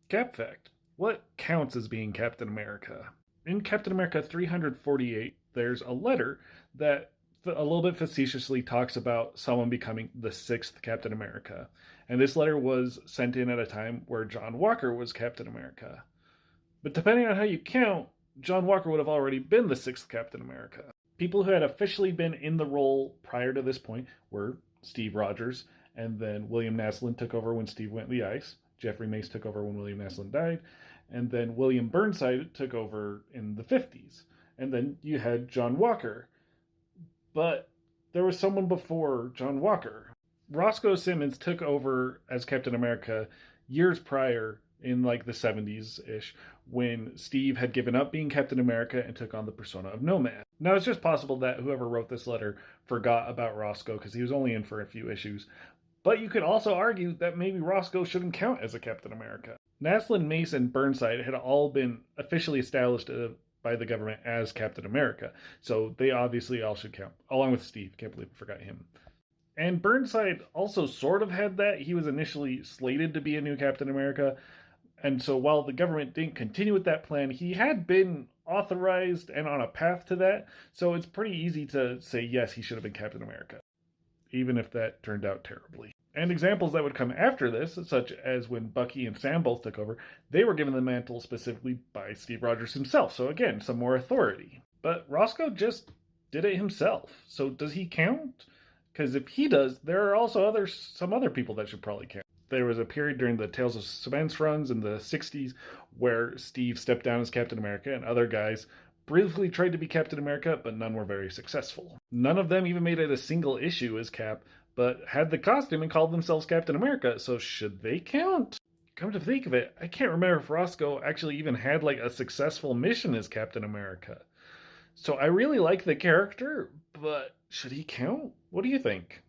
Cap fact. What counts as being Captain America? In Captain America 348, there's a letter that a little bit facetiously talks about someone becoming the sixth Captain America. And this letter was sent in at a time where John Walker was Captain America. But depending on how you count, John Walker would have already been the sixth Captain America. People who had officially been in the role prior to this point were Steve Rogers, and then William Naslund took over when Steve went the ice. Jeffrey Mace took over when William Naslund died, and then William Burnside took over in the 50s. And then you had John Walker. But there was someone before John Walker. Roscoe Simmons took over as Captain America years prior in like the 70s ish when Steve had given up being Captain America and took on the persona of Nomad. Now, it's just possible that whoever wrote this letter forgot about Roscoe because he was only in for a few issues. But you could also argue that maybe Roscoe shouldn't count as a Captain America. Naslund, Mace, and Burnside had all been officially established by the government as Captain America, so they obviously all should count, along with Steve. Can't believe I forgot him. And Burnside also sort of had that. He was initially slated to be a new Captain America, and so while the government didn't continue with that plan, he had been authorized and on a path to that, so it's pretty easy to say yes, he should have been Captain America, even if that turned out terribly. And examples that would come after this, such as when Bucky and Sam both took over, they were given the mantle specifically by Steve Rogers himself, so again, some more authority. But Roscoe just did it himself, so does he count? Because if he does, there are also some other people that should probably count. There was a period during the Tales of Suspense runs in the 60s where Steve stepped down as Captain America and other guys briefly tried to be Captain America, but none were very successful. None of them even made it a single issue as Cap, but had the costume and called themselves Captain America, so should they count? Come to think of it, I can't remember if Roscoe actually even had like a successful mission as Captain America. So I really like the character, but should he count? What do you think?